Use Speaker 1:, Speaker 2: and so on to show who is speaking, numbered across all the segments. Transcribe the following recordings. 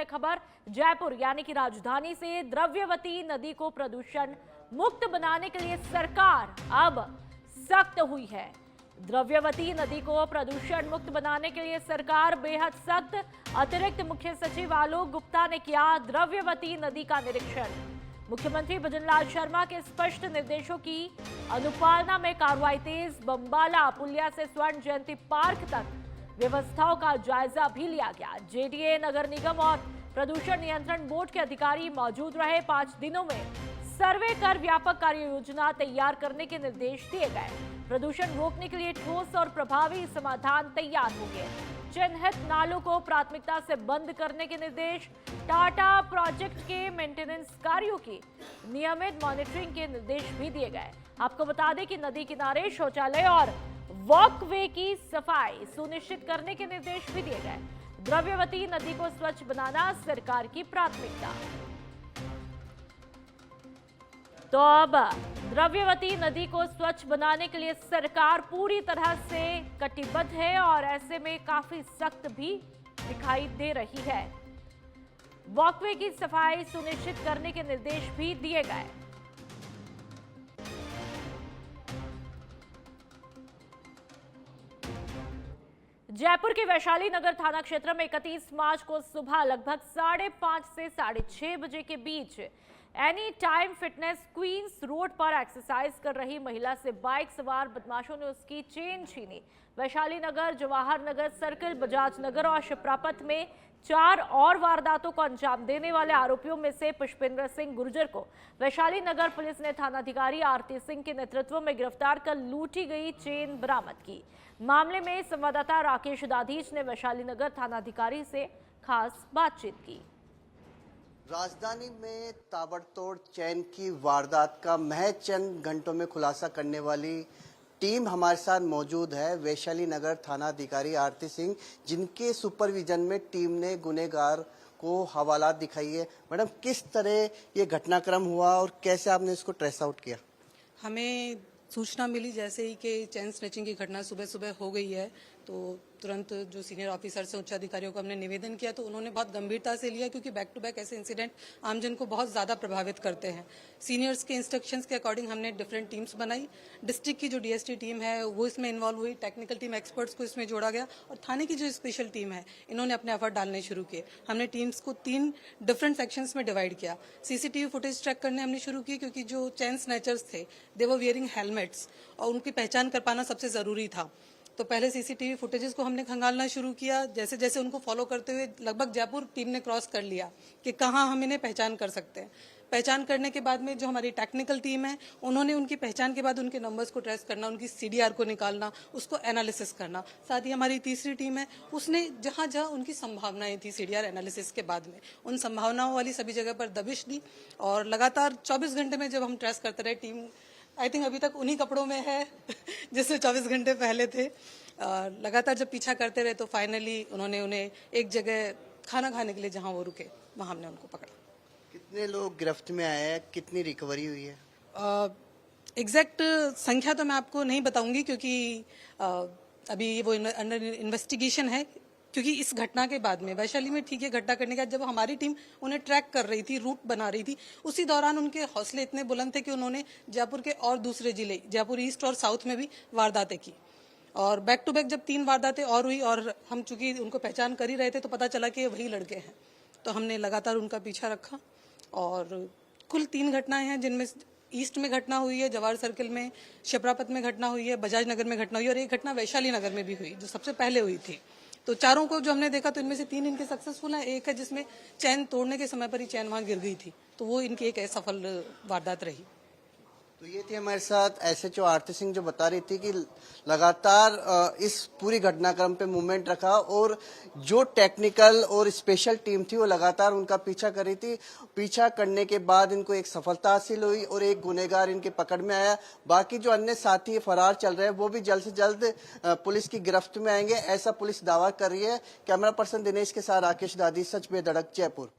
Speaker 1: वाले खबर जयपुर यानी कि राजधानी से द्रव्यवती नदी को प्रदूषण मुक्त बनाने के लिए सरकार अब सख्त हुई है। द्रव्यवती नदी को प्रदूषण मुक्त बनाने के लिए सरकार बेहद सख्त। अतिरिक्त मुख्य सचिव आलोक गुप्ता ने किया द्रव्यवती नदी का निरीक्षण। मुख्यमंत्री भजनलाल शर्मा के स्पष्ट निर्देशों की अनुपालना में कार्रवाई तेज। बम्बाला पुलिया से स्वर्ण जयंती पार्क तक व्यवस्थाओं का जायजा भी लिया गया। जेडीए, नगर निगम और प्रदूषण नियंत्रण बोर्ड के अधिकारी मौजूद रहे। 5 दिनों में सर्वे कर व्यापक कार्य योजना तैयार करने के निर्देश दिए गए। प्रदूषण रोकने के लिए ठोस और प्रभावी समाधान तैयार होंगे। चिन्हित नालों को प्राथमिकता से बंद करने के निर्देश। टाटा प्रोजेक्ट के मेंटेनेंस कार्यों की नियमित मॉनिटरिंग के निर्देश भी दिए गए। आपको बता दें कि नदी किनारे शौचालय और वॉकवे की सफाई सुनिश्चित करने के निर्देश भी दिए गए। द्रव्यवती नदी को स्वच्छ बनाना सरकार की प्राथमिकता। तो अब द्रव्यवती नदी को स्वच्छ बनाने के लिए सरकार पूरी तरह से कटिबद्ध है और ऐसे में काफी सख्त भी दिखाई दे रही है। वॉकवे की सफाई सुनिश्चित करने के निर्देश भी दिए गए। जयपुर के वैशाली नगर थाना क्षेत्र में 31 मार्च को सुबह लगभग 5:30 से 6:30 बजे के बीच Anytime Fitness Queens Road पर एक्सरसाइज कर रही महिला से बाइक सवार बदमाशों ने उसकी चेन छीनी। वैशाली नगर, जवाहर नगर सर्किल, बजाज नगर और शिप्रापत में 4 और वारदातों को अंजाम देने वाले आरोपियों में से पुष्पेंद्र सिंह गुर्जर को वैशाली नगर पुलिस ने थानाधिकारी आरती सिंह के नेतृत्व में गिरफ्तार कर लूटी गई चेन बरामद की। मामले में संवाददाता राकेश दाधीच ने वैशाली नगर थानाधिकारी से खास बातचीत की।
Speaker 2: राजधानी में ताबड़तोड़ चैन की वारदात का महज चंद घंटों में खुलासा करने वाली टीम हमारे साथ मौजूद है। वैशाली नगर थाना अधिकारी आरती सिंह, जिनके सुपरविजन में टीम ने गुनहगार को हवालात दिखाई है। मैडम, किस तरह ये घटनाक्रम हुआ और कैसे आपने इसको ट्रेस आउट किया?
Speaker 3: हमें सूचना मिली जैसे ही कि चैन स्नैचिंग की घटना सुबह सुबह हो गई है, तो तुरंत जो सीनियर ऑफिसर से उच्च अधिकारियों को हमने निवेदन किया तो उन्होंने बहुत गंभीरता से लिया, क्योंकि बैक टू बैक ऐसे इंसिडेंट आमजन को बहुत ज़्यादा प्रभावित करते हैं। सीनियर्स के इंस्ट्रक्शंस के अकॉर्डिंग हमने डिफरेंट टीम्स बनाई। डिस्ट्रिक्ट की जो डीएसटी टीम है वो इसमें इन्वॉल्व हुई, टेक्निकल टीम एक्सपर्ट्स को इसमें जोड़ा गया और थाने की जो स्पेशल टीम है इन्होंने अपने एफर्ट डालने शुरू किए। हमने टीम्स को 3 डिफरेंट सेक्शंस में डिवाइड किया। सीसीटीवी फुटेज ट्रैक करने हमने शुरू की, क्योंकि जो चैन स्नैचर्स थे दे वर वियरिंग हेलमेट्स और उनकी पहचान कर पाना सबसे ज़रूरी था। तो पहले सीसीटीवी फुटेजेस को हमने खंगालना शुरू किया। जैसे जैसे उनको फॉलो करते हुए लगभग जयपुर टीम ने क्रॉस कर लिया कि कहाँ हम इन्हें पहचान कर सकते हैं। पहचान करने के बाद में जो हमारी टेक्निकल टीम है उन्होंने उनकी पहचान के बाद उनके नंबर्स को ट्रेस करना, उनकी सीडीआर को निकालना, उसको एनालिसिस करना। साथ ही हमारी तीसरी टीम है, उसने जहाँ जहाँ उनकी संभावनाएं थी सीडीआर एनालिसिस के बाद में उन संभावनाओं वाली सभी जगह पर दबिश दी। और लगातार 24 घंटे में जब हम ट्रेस करते रहे, टीम आई थिंक अभी तक उन्हीं कपड़ों में है जिसमें 24 घंटे पहले थे। लगातार जब पीछा करते रहे तो फाइनली उन्होंने उन्हें एक जगह खाना खाने के लिए जहां वो रुके वहां हमने उनको पकड़ा।
Speaker 2: कितने लोग गिरफ्त में आए हैं, कितनी रिकवरी हुई है?
Speaker 3: एग्जैक्ट संख्या तो मैं आपको नहीं बताऊंगी, क्योंकि अभी वो अंडर इन्वेस्टिगेशन है। क्योंकि इस घटना के बाद में वैशाली में ठीक है घटना करने के बाद जब हमारी टीम उन्हें ट्रैक कर रही थी, रूट बना रही थी, उसी दौरान उनके हौसले इतने बुलंद थे कि उन्होंने जयपुर के और दूसरे जिले जयपुर ईस्ट और साउथ में भी वारदातें की। और बैक टू बैक जब 3 वारदातें और हुई और हम चूंकि उनको पहचान कर ही रहे थे तो पता चला कि वही लड़के हैं, तो हमने लगातार उनका पीछा रखा। और कुल 3 घटनाएं हैं, जिनमें ईस्ट में घटना हुई है, जवाहर सर्किल में, शिप्रापत में घटना हुई है, बजाज नगर में घटना हुई है और एक घटना वैशाली नगर में भी हुई जो सबसे पहले हुई थी। तो चारों को जो हमने देखा तो इनमें से 3 इनके सक्सेसफुल हैं। एक है जिसमें चैन तोड़ने के समय पर ही चैन वहां गिर गई थी, तो वो इनकी एक सफल वारदात रही।
Speaker 2: तो ये थी हमारे साथ एसएचओ आरती सिंह, जो बता रही थी कि लगातार इस पूरी घटनाक्रम पे मूवमेंट रखा और जो टेक्निकल और स्पेशल टीम थी वो लगातार उनका पीछा कर रही थी। पीछा करने के बाद इनको एक सफलता हासिल हुई और एक गुनहगार इनके पकड़ में आया। बाकी जो अन्य साथी फरार चल रहे हैं वो भी जल्द से जल्द पुलिस की गिरफ्त में आएंगे, ऐसा पुलिस दावा कर रही है। कैमरा पर्सन दिनेश के साथ राकेश दादी, सच बेधड़क, जयपुर।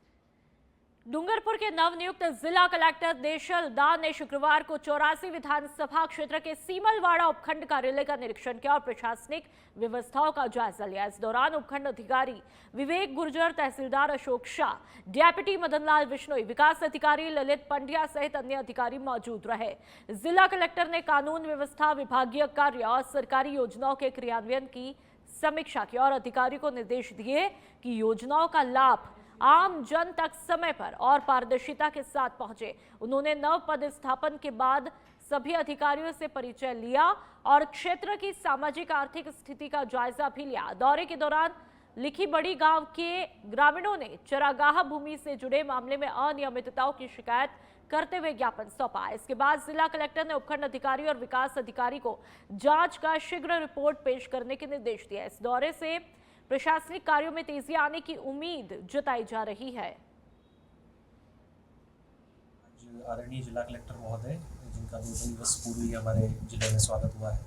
Speaker 1: डूंगरपुर के नवनियुक्त जिला कलेक्टर देशल दान ने शुक्रवार को 84 विधानसभा क्षेत्र के सीमलवाड़ा उपखंड कार्यालय का निरीक्षण किया और प्रशासनिक व्यवस्थाओं का जायजा लिया। इस दौरान उपखंड अधिकारी विवेक गुर्जर, तहसीलदार अशोक शाह, डेप्यूटी मदनलाल विश्नोई, विकास अधिकारी ललित पंड्या सहित अन्य अधिकारी मौजूद रहे। जिला कलेक्टर ने कानून व्यवस्था, विभागीय कार्य और सरकारी योजनाओं के क्रियान्वयन की समीक्षा की और अधिकारियों को निर्देश दिए कि योजनाओं का लाभ आम जन तक समय पर और पारदर्शिता के साथ पहुंचे। उन्होंने नव पदस्थापन के बाद सभी अधिकारियों से परिचय लिया और क्षेत्र की सामाजिक आर्थिक स्थिति का जायजा भी लिया। दौरे के दौरान लिखी बड़ी गांव के ग्रामीणों ने चरागाह भूमि से जुड़े मामले में अनियमितताओं की शिकायत करते हुए ज्ञापन सौंपा। इसके बाद जिला कलेक्टर ने उपखंड अधिकारी और विकास अधिकारी को जांच का शीघ्र रिपोर्ट पेश करने के निर्देश दिए। इस दौरे से प्रशासनिक कार्यों में तेजी आने की उम्मीद जताई जा रही है।
Speaker 4: आदरणीय जिला कलेक्टर महोदय, जिनका 2 दिवस पूर्व ही हमारे जिले में स्वागत हुआ है,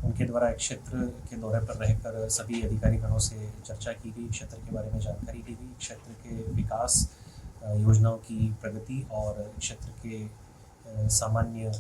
Speaker 4: उनके द्वारा एक क्षेत्र के दौरे पर रहकर सभी अधिकारीगणों से चर्चा की गई, क्षेत्र के बारे में जानकारी दी गई, क्षेत्र के विकास योजनाओं की प्रगति और क्षेत्र के सामान्य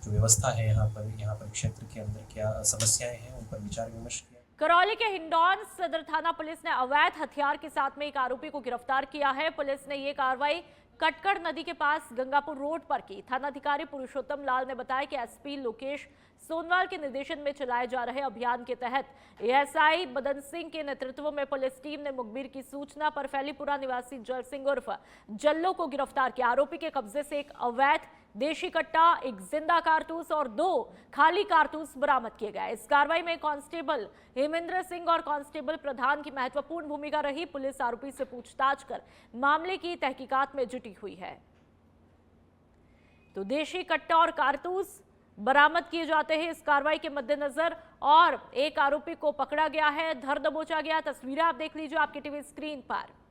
Speaker 4: जो व्यवस्था है यहाँ पर क्षेत्र के अंदर क्या समस्याएं हैं उन पर विचार विमर्श किया।
Speaker 1: करौली के हिंडौन सदर थाना पुलिस ने अवैध हथियार के साथ में एक आरोपी को गिरफ्तार किया है। पुलिस ने ये कार्रवाई कटकड़ नदी के पास गंगापुर रोड पर की। थानाधिकारी पुरुषोत्तम लाल ने बताया कि एसपी लोकेश सोनवाल के निर्देशन में चलाए जा रहे अभियान के तहत एएसआई मदन सिंह के नेतृत्व में पुलिस टीम ने मुखबिर की सूचना पर फैलीपुरा निवासी जल सिंह उर्फ जल्लो को गिरफ्तार किया। आरोपी के कब्जे से एक अवैध देशी कट्टा, एक जिंदा कारतूस और 2 खाली कारतूस बरामद किए गए। इस कार्रवाई में कांस्टेबल हेमेंद्र सिंह और कांस्टेबल प्रधान की महत्वपूर्ण भूमिका रही। पुलिस आरोपी से पूछताछ कर मामले की तहकीकात में जुटी हुई है। तो देशी कट्टा और कारतूस बरामद किए जाते हैं इस कार्रवाई के मद्देनजर और एक आरोपी को पकड़ा गया है, धर दबोचा गया। तस्वीरें आप देख लीजिए आपके टीवी स्क्रीन पर।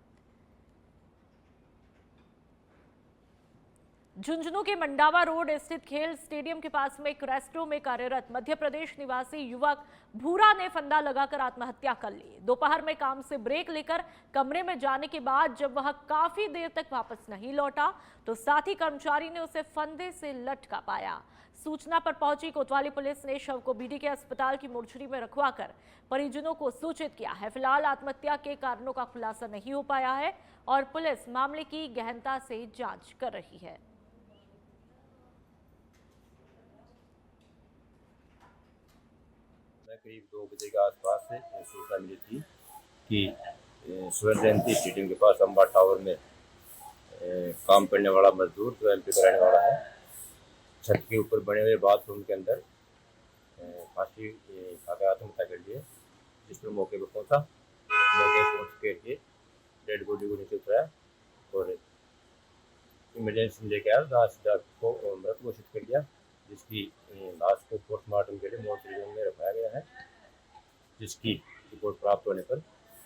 Speaker 1: झुंझुनू के मंडावा रोड स्थित खेल स्टेडियम के पास में एक रेस्टोरेंट में कार्यरत मध्य प्रदेश निवासी युवक भूरा ने फंदा लगाकर आत्महत्या कर ली। दोपहर में काम से ब्रेक लेकर कमरे में जाने के बाद जब वह काफी देर तक वापस नहीं लौटा तो साथी कर्मचारी ने उसे फंदे से लटका पाया। सूचना पर पहुंची कोतवाली पुलिस ने शव को बीडी के अस्पताल की मोर्चरी में रखवाकर परिजनों को सूचित किया है। फिलहाल आत्महत्या के कारणों का खुलासा नहीं हो पाया है और पुलिस मामले की गहनता से जांच कर रही है।
Speaker 5: करीब 2 बजे के आसपास से सूचना मिली थी कि स्वर्ण जयंती स्टेडियम के पास अंबा टावर में काम करने वाला मजदूर जो एमपी का रहने वाला है, छत के ऊपर बने हुए बाथरूम के अंदर फांसी खाकर आत्महत्या कर लिए, जिस पर मौके पर पहुंचा। मौके पर पहुंच के डेड बॉडी को नीचे उतराया और इमरजेंसी में लेके आया। लाश को मृत घोषित कर दिया, जिसकी लाश को पोस्टमार्टम के लिए मोर्चरी में रखाया गया है, जिसकी रिपोर्ट प्राप्त होने पर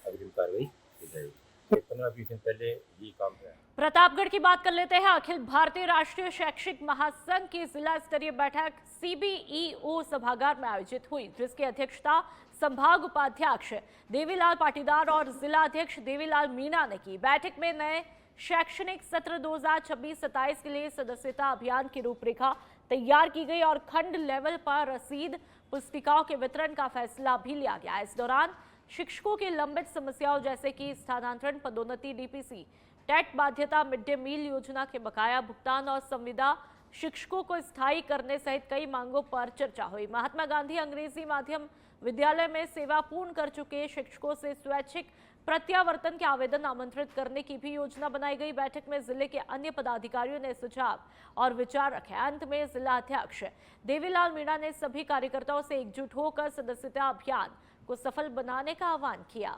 Speaker 5: अग्रिम कार्रवाई की जाएगी। 15-20 दिन पहले ये काम किया।
Speaker 1: प्रतापगढ़ की बात कर लेते हैं। अखिल भारतीय राष्ट्रीय शैक्षिक महासंघ की जिला स्तरीय बैठक CBEO सभागार में आयोजित हुई, जिसकी अध्यक्षता संभाग उपाध्यक्ष देवीलाल पाटीदार और जिला अध्यक्ष देवीलाल मीणा ने की। बैठक में नए शैक्षणिक सत्र 2026-27 के लिए सदस्यता अभियान की रूपरेखा तैयार की गई और खंड लेवल पर रसीद पुस्तिकाओं के वितरण का फैसला भी लिया गया। इस दौरान शिक्षकों की लंबित समस्याओं जैसे कि स्थानांतरण, पदोन्नति, DPC, टेट बाध्यता, मिड डे मील योजना के बकाया भुगतान और संविदा शिक्षकों को स्थायी करने सहित कई मांगों पर चर्चा हुई। महात्मा गांधी अंग्रेजी माध्यम विद्यालय में सेवा पूर्ण कर चुके शिक्षकों से स्वैच्छिक प्रत्यावर्तन के आवेदन आमंत्रित करने की भी योजना बनाई गई। बैठक में जिले के अन्य पदाधिकारियों ने सुझाव और विचार रखे। अंत में जिला अध्यक्ष देवीलाल मीणा ने सभी कार्यकर्ताओं से एकजुट होकर सदस्यता अभियान को सफल बनाने का आह्वान किया।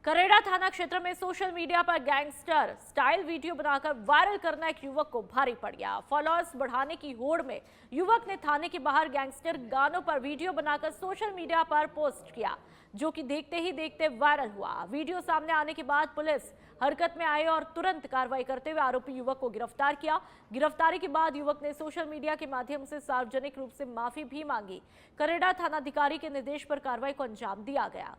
Speaker 1: करेड़ा थाना क्षेत्र में सोशल मीडिया पर गैंगस्टर स्टाइल वीडियो बनाकर वायरल करना एक युवक को भारी पड़ गया। फॉलोअर्स बढ़ाने की होड़ में युवक ने थाने के बाहर गैंगस्टर गानों पर वीडियो बनाकर सोशल मीडिया पर पोस्ट किया, जो कि देखते ही देखते वायरल हुआ। वीडियो सामने आने के बाद पुलिस हरकत में आई और तुरंत कार्रवाई करते हुए आरोपी युवक को गिरफ्तार किया। गिरफ्तारी के बाद युवक ने सोशल मीडिया के माध्यम से सार्वजनिक रूप से माफी भी मांगी। करेड़ा थानाधिकारी के निर्देश पर कार्रवाई को अंजाम दिया गया।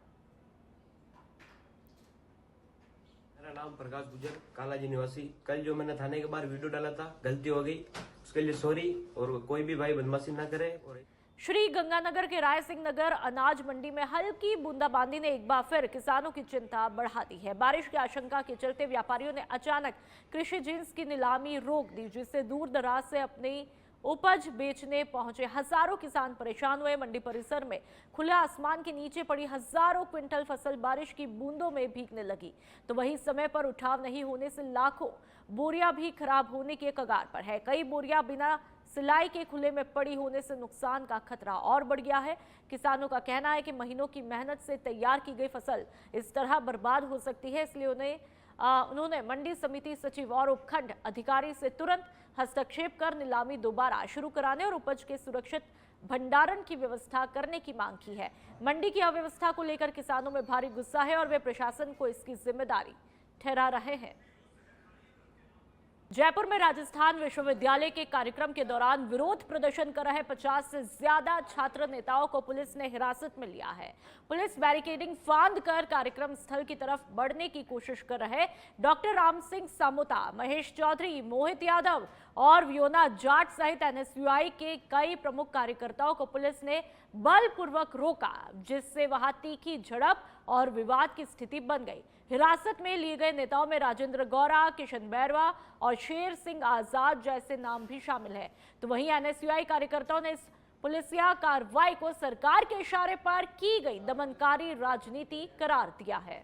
Speaker 6: मेरा नाम प्रकाश गुजर, कालाजी निवासी। कल जो मैंने थाने के बाहर वीडियो डाला था, गलती हो गई, उसके लिए सॉरी। और कोई भी भाई बदमाशी ना करे। और
Speaker 1: श्री गंगानगर के राय सिंह नगर अनाज मंडी में हल्की बूंदाबांदी ने एक बार फिर किसानों की चिंता बढ़ा दी है। बारिश की आशंका के चलते व्यापारियों ने अचानक कृषि जिन्स की नीलामी रोक दी, जिससे दूर दराज से अपनी उपज बेचने पहुंचे हजारों किसान परेशान हुए। मंडी परिसर में खुले आसमान के नीचे पड़ी हजारों क्विंटल फसल बारिश की बूंदों में भीगने लगी, तो वहीं समय पर उठाव नहीं होने से लाखों बोरियां भी खराब होने के कगार पर है। कई बोरियां बिना सिलाई के खुले में पड़ी होने से नुकसान का खतरा और बढ़ गया है। किसानों का कहना है कि महीनों की मेहनत से तैयार की गई फसल इस तरह बर्बाद हो सकती है, इसलिए उन्होंने मंडी समिति सचिव और उपखंड अधिकारी से तुरंत हस्तक्षेप कर नीलामी दोबारा शुरू कराने और उपज के सुरक्षित भंडारण की व्यवस्था करने की मांग की है। मंडी की अव्यवस्था को लेकर किसानों में भारी गुस्सा है और वे प्रशासन को इसकी जिम्मेदारी ठहरा रहे हैं। जयपुर में राजस्थान विश्वविद्यालय के कार्यक्रम के दौरान विरोध प्रदर्शन कर रहे 50 से ज्यादा छात्र नेताओं को पुलिस ने हिरासत में लिया है। पुलिस बैरिकेडिंग फांद कर कार्यक्रम स्थल की तरफ बढ़ने की कोशिश कर रहे डॉक्टर राम सिंह सामोता, महेश चौधरी, मोहित यादव और वियोना जाट सहित एनएसयूआई के कई प्रमुख कार्यकर्ताओं को पुलिस ने बलपूर्वक रोका, जिससे वहां तीखी झड़प और विवाद की स्थिति बन गई। हिरासत में लिए गए नेताओं में राजेंद्र गौरा, किशन बैरवा और शेर सिंह आजाद जैसे नाम भी शामिल है। तो वहीं एनएसयूआई कार्यकर्ताओं ने इस पुलिसिया कार्रवाई को सरकार के इशारे पर की गई दमनकारी राजनीति करार दिया है।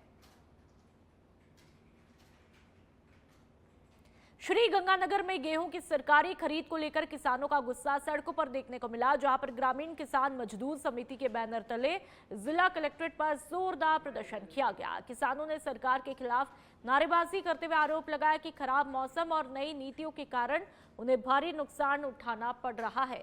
Speaker 1: श्री गंगानगर में गेहूं की सरकारी खरीद को लेकर किसानों का गुस्सा सड़कों पर देखने को मिला, जहां पर ग्रामीण किसान मजदूर समिति के बैनर तले जिला कलेक्ट्रेट पर जोरदार प्रदर्शन किया गया। किसानों ने सरकार के खिलाफ नारेबाजी करते हुए आरोप लगाया कि खराब मौसम और नई नीतियों के कारण उन्हें भारी नुकसान उठाना पड़ रहा है।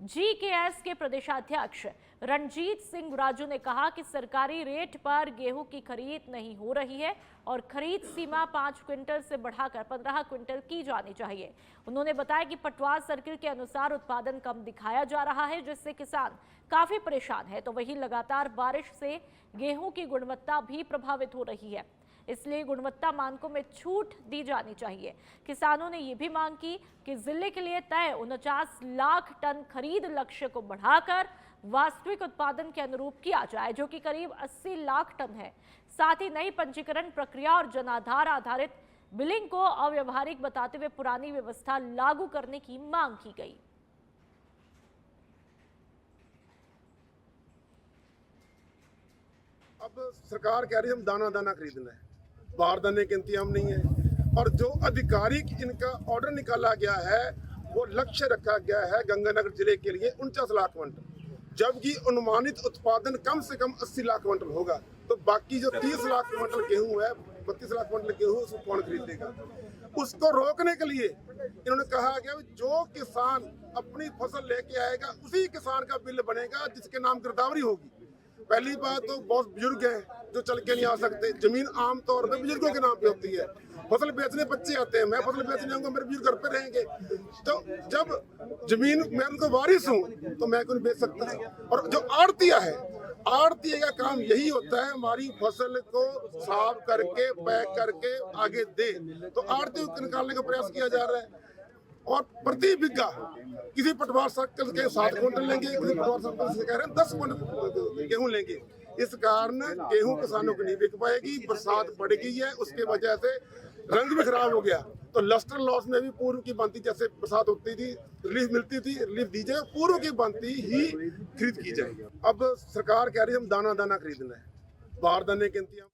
Speaker 1: जीकेएस के प्रदेशाध्यक्ष रणजीत सिंह राजू ने कहा कि सरकारी रेट पर गेहूं की खरीद नहीं हो रही है और खरीद सीमा 5 क्विंटल से बढ़ाकर 15 क्विंटल की जानी चाहिए। उन्होंने बताया कि पटवार सर्किल के अनुसार उत्पादन कम दिखाया जा रहा है, जिससे किसान काफी परेशान है। तो वहीं लगातार बारिश से गेहूं की गुणवत्ता भी प्रभावित हो रही है, इसलिए गुणवत्ता मानकों में छूट दी जानी चाहिए। किसानों ने यह भी मांग की कि जिले के लिए तय 49 लाख टन खरीद लक्ष्य को बढ़ाकर वास्तविक उत्पादन के अनुरूप किया जाए, जो कि करीब 80 लाख टन है। साथ ही नई पंजीकरण प्रक्रिया और जनाधार आधारित बिलिंग को अव्यवहारिक बताते हुए पुरानी व्यवस्था लागू करने की मांग की गई।
Speaker 7: अब सरकार कह रही है हम दाना दाना खरीदना है, बारदाने के इंतजाम नहीं है। और जो आधिकारिक इनका ऑर्डर निकाला गया है वो लक्ष्य रखा गया है गंगानगर जिले के लिए 49 लाख क्विंटल, जबकि अनुमानित उत्पादन कम से कम 80 लाख क्विंटल होगा। तो बाकी जो 30 लाख क्विंटल गेहूं है, 32 लाख क्विंटल गेहूं, उसको कौन खरीदेगा? उसको रोकने के लिए इन्होंने कहा गया जो किसान अपनी फसल लेके आएगा उसी किसान का बिल बनेगा जिसके नाम गिरदावरी होगी। पहली बात तो बहुत बुजुर्ग हैं जो चल के नहीं आ सकते, जमीन आमतौर पर बुजुर्गों के नाम पे होती है। फसल बेचने बच्चे आते हैं, मैं फसल बेचने आऊंगा, मेरे बुजुर्ग घर पे रहेंगे। तो जब जमीन मैं उनको वारिस हूँ तो मैं क्यों बेच सकता हूँ? और जो आड़तिया है, आड़तिया का काम यही होता है हमारी फसल को साफ करके पैक करके आगे दे। तो आड़तियों को निकालने का प्रयास किया जा रहा है। और प्रति बिघा किसी पटवार सर्कल के 7 क्विंटल लेंगे, किसी पटवार सर्कल से कह रहे हैं 10 क्विंटल गेहूं लेंगे। इस कारण गेहूं किसानों को नहीं बिक पाएगी। बरसात बढ़ गई है, उसके वजह से रंग भी खराब हो गया। तो लस्टर लॉस में भी पूर्व की भांति जैसे बरसात होती थी रिलीफ मिलती थी, रिलीफ दी जाए, पूर्व की भांति ही खरीद की जाए। अब सरकार कह रही है हम दाना दाना खरीदना है, बारदाने के इंतजाम।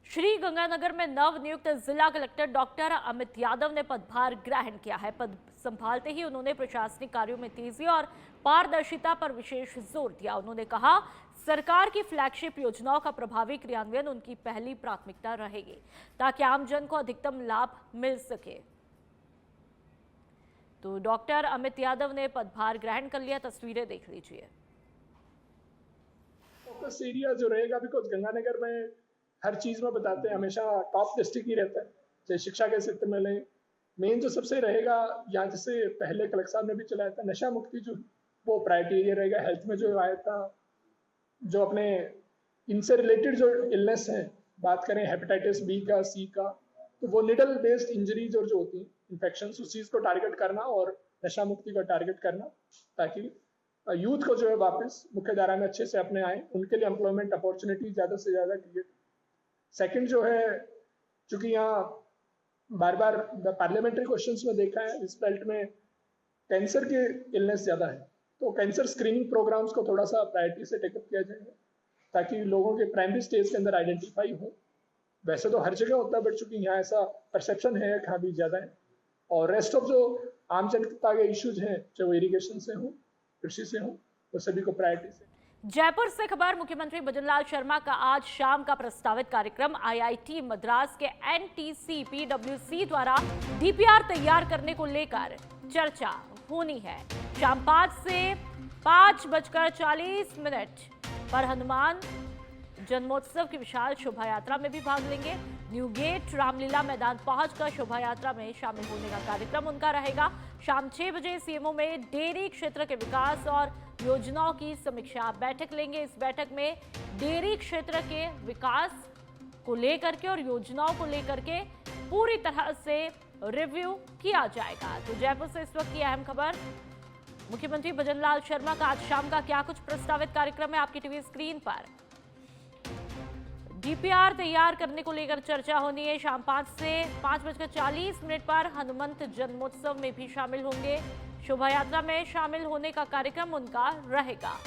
Speaker 1: श्री गंगानगर में नवनियुक्त जिला कलेक्टर डॉक्टर अमित यादव ने पदभार ग्रहण किया है। पद संभालते ही उन्होंने प्रशासनिक कार्यों में तेजी और पारदर्शिता पर विशेष जोर दिया। उन्होंने कहा सरकार की फ्लैगशिप योजनाओं का प्रभावी क्रियान्वयन उनकी पहली प्राथमिकता रहेगी, ताकि आमजन को अधिकतम लाभ मिल सके। तो डॉक्टर अमित यादव ने पदभार ग्रहण कर लिया, तस्वीरें देख लीजिए।
Speaker 8: फोकस एरिया जो रहेगा, बिकॉज गंगानगर में हर चीज में बताते हैं हमेशा टॉप डिस्ट्रिक्ट ही रहता है, चाहे शिक्षा के क्षेत्र में लें। मेन जो सबसे रहेगा यहाँ, जैसे पहले कलेक्टर साहब ने भी चलाया था, नशा मुक्ति जो वो प्रायोरिटी एरिया रहेगा। हेल्थ में जो आया था, जो अपने इनसे रिलेटेड जो इलनेस हैं बात करें हेपेटाइटिस बी का, सी का, तो वो निडल बेस्ड इंजरीज और जो होती हैं इन्फेक्शन, उस चीज़ को टारगेट करना और नशा मुक्ति को टारगेट करना, ताकि यूथ को जो है वापस मुख्य धारा में अच्छे से अपने आए, उनके लिए एम्प्लॉयमेंट अपॉर्चुनिटी ज़्यादा से ज़्यादा क्रिएट। सेकंड जो है, चूंकि यहाँ बार बार पार्लियामेंट्री क्वेश्चंस में देखा है इस बेल्ट में कैंसर के इलनेस ज़्यादा है, तो कैंसर स्क्रीनिंग प्रोग्राम्स को थोड़ा सा प्रायोरिटी से टेकअप किया जाएगा ताकि लोगों के प्राइमरी स्टेज के अंदर आइडेंटिफाई हो। वैसे तो हर जगह होता है, बट चूंकि यहाँ ऐसा परसेप्शन है कि हाँ भी ज़्यादा है। और रेस्ट ऑफ जो आम जनता के इश्यूज हैं, चाहे वो इरिगेशन से हो, कृषि से हो, वो सभी को प्रायोरिटी से।
Speaker 1: जयपुर से खबर, मुख्यमंत्री भजनलाल शर्मा का आज शाम का प्रस्तावित कार्यक्रम आईआईटी मद्रास के एनटीसी पीडब्ल्यूसी द्वारा डीपीआर तैयार करने को लेकर चर्चा होनी है। शाम 5 से 5:40 पर हनुमान जन्मोत्सव की विशाल शोभा यात्रा में भी भाग लेंगे। न्यू गेट रामलीला मैदान पहुंचकर शोभा यात्रा में शामिल होने का कार्यक्रम उनका रहेगा। शाम 6 बजे सीएमओ में डेयरी क्षेत्र के विकास और योजनाओं की समीक्षा बैठक लेंगे। इस बैठक में डेयरी क्षेत्र के विकास को लेकर के और योजनाओं को लेकर के पूरी तरह से रिव्यू किया जाएगा। तो जयपुर से इस वक्त की अहम खबर, मुख्यमंत्री भजनलाल शर्मा का आज शाम का क्या कुछ प्रस्तावित कार्यक्रम है आपकी टीवी स्क्रीन पर। डीपीआर तैयार करने को लेकर चर्चा होनी है। शाम 5 से 5:40 पर हनुमंत जन्मोत्सव में भी शामिल होंगे। शोभा यात्रा में शामिल होने का कार्यक्रम उनका रहेगा।